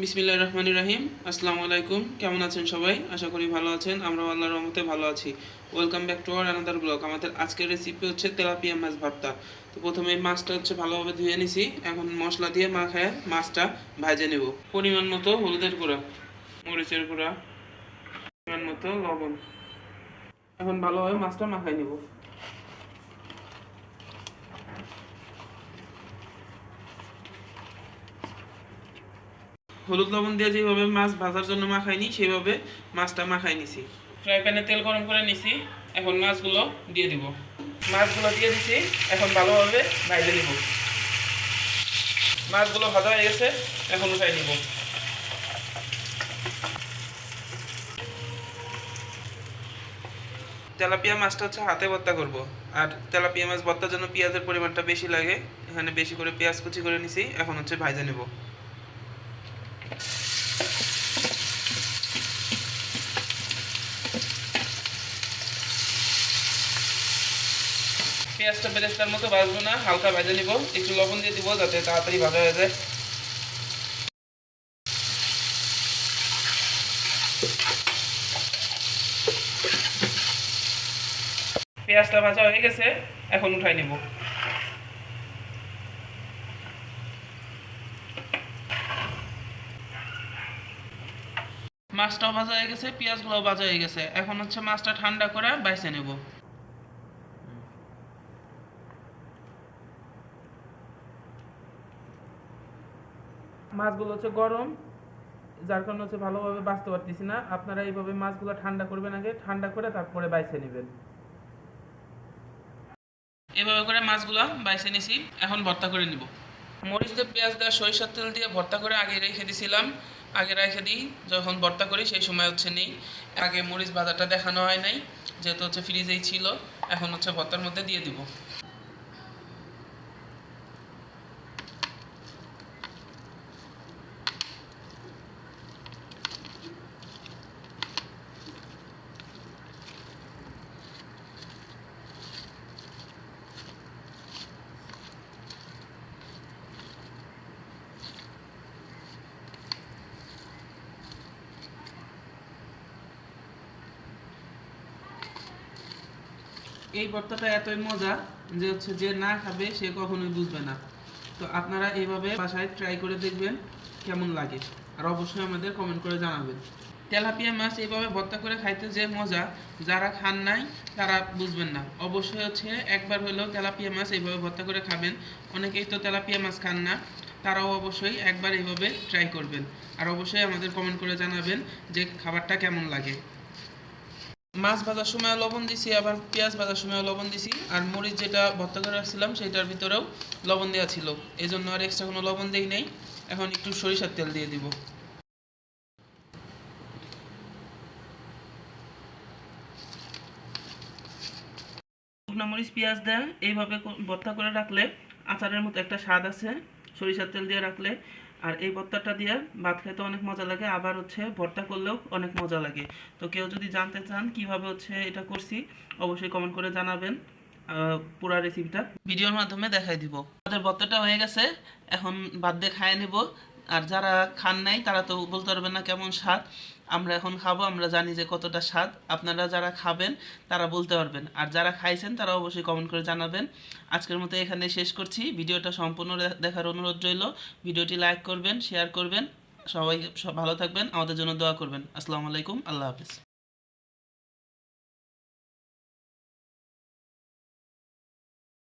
বিসমিল্লাহির রহমানির রহিম। আসসালামু আলাইকুম। কেমন আছেন সবাই? আশা করি ভালো আছেন। আমরা আল্লাহর রহমতে ভালো আছি। Welcome back to our another blog. আমাদের আজকের রেসিপি হচ্ছে তেলাপিয়া মাছ ভর্তা। তো প্রথমে মাছটা হচ্ছে ভালোভাবে ধুয়ে নিছি। এখন মশলা দিয়ে মাখায় মাছটা ভেজে নেব। পরিমাণ মতো হলুদের গুঁড়া, মরিচের গুঁড়া, পরিমাণ মতো লবণ। এখন ভালোভাবে মাছটা মাখায় নেব। হলুদ লবণ দিয়ে যেভাবে মাছ ভাজার জন্য মাখাইনি সেভাবে মাছটা মাখাই নিছি। ফ্রাই প্যানে তেল গরম করে নিছি। এখন মাছগুলো দিয়ে দিব। মাছগুলো দিয়ে দিছি। এখন ভালোভাবে ভাজে নিব। মাছগুলো ভাজা হয়ে গেছে, এখন উঠাই নিব। তেলাপিয়া মাছটা হচ্ছে হাতে ভর্তা করব। আর তেলাপিয়া মাছ ভর্তার জন্য পেঁয়াজের পরিমাণটা বেশি লাগে। এখানে বেশি করে পেঁয়াজ কুচি করে নিছি। এখন হচ্ছে ভাজে নেব। পেঁয়াজটা বেরেস্তার মতো ভাজবো না, হালকা ভেজে নিব। একটু লবণ দিয়ে দিব যাতে তাড়াতাড়ি ভাজা হয়ে যায়। পেঁয়াজটা ভাজা হয়ে গেছে, এখন উঠাই নিব। মাছটাও ভাজা হয়ে গেছে, পেঁয়াজগুলোও ভাজা হয়ে গেছে। এখন হচ্ছে মাছটা ঠান্ডা করে বাইছে নেব। মাছগুলো হচ্ছে গরম, যার কারণে হচ্ছে ভালোভাবে বাছতে পারতেছি না। আপনারা এইভাবে মাছগুলো ঠান্ডা করবেন, আগে ঠান্ডা করে তারপরে বাইছে নেবেন। এভাবে করে মাছগুলো বাইছে নিছি। এখন ভর্তা করে নিব। মরিচ দিয়ে পেঁয়াজ দেওয়া সরিষার তেল দিয়ে ভর্তা করে আগে রেখে দিয়েছিলাম। আগে রেখে দিই, যখন ভর্তা করি সেই সময় হচ্ছে নেই। আগে মরিচ ভাজাটা দেখানো হয় নাই, যেহেতু হচ্ছে ফ্রিজেই ছিল। এখন হচ্ছে ভর্তার মধ্যে দিয়ে দিব। এই ভর্তাটা এতই মজা যে হচ্ছে যে না খাবে সে কখনোই বুঝবে না। তো আপনারা এইভাবে বাসায় ট্রাই করে দেখবেন কেমন লাগে, আর অবশ্যই আমাদের কমেন্ট করে জানাবেন। তেলাপিয়া মাছ এইভাবে ভর্তা করে খাইতে যে মজা, যারা খান নাই তারা বুঝবেন না। অবশ্যই হচ্ছে একবার হলেও তেলাপিয়া মাছ এইভাবে ভর্তা করে খাবেন। অনেকেই তো তেলাপিয়া মাছ খান না, তারাও অবশ্যই একবার এইভাবে ট্রাই করবেন। আর অবশ্যই আমাদের কমেন্ট করে জানাবেন যে খাবারটা কেমন লাগে। মাছ ভাজার সময় লবণ দিছি, আবার পেঁয়াজ ভাজার সময় লবণ দিছি। আর মরিচ যেটা ভর্তা করে রাখছিলাম সেটার ভিতরেও লবণ দেওয়া ছিল, এই জন্য আর এক্সট্রা কোনো লবণ দেই নেই। এখন একটু সরিষার তেল দিয়ে দিব। শুকনো মরিচ পেঁয়াজ দেয় এইভাবে ভর্তা করে রাখলে আচারের মতো একটা স্বাদ আছে, সরিষার তেল দিয়ে রাখলে। আর এই ভর্তাটা দিয়ে ভাত খেতে অনেক মজা লাগে, আবার হচ্ছে ভর্তা করলেও অনেক মজা লাগে। তো কেউ যদি জানতে চান কিভাবে হচ্ছে এটা করছি, অবশ্যই কমেন্ট করে জানাবেন। পুরো রেসিপিটা ভিডিওর মাধ্যমে দেখাই দিব। আমাদের ভর্তাটা হয়ে গেছে, এখন ভাত দিয়ে খাইয়ে নেব। আর যারা খান নাই তারা তো বলতে পারবেন না কেমন স্বাদ। আমরা এখন খাবো, আমরা জানি যে কতটা স্বাদ। আপনারা যারা খাবেন তারা বলতে পারবেন, আর যারা খাইছেন তারা অবশ্যই কমেন্ট করে জানাবেন। আজকের মতো এখানে শেষ করছি। ভিডিওটা সম্পূর্ণ দেখার অনুরোধ রইল। ভিডিওটি লাইক করবেন, শেয়ার করবেন। সবাই ভালো থাকবেন, আমাদের জন্য দোয়া করবেন। আসসালামু আলাইকুম, আল্লাহ হাফেজ।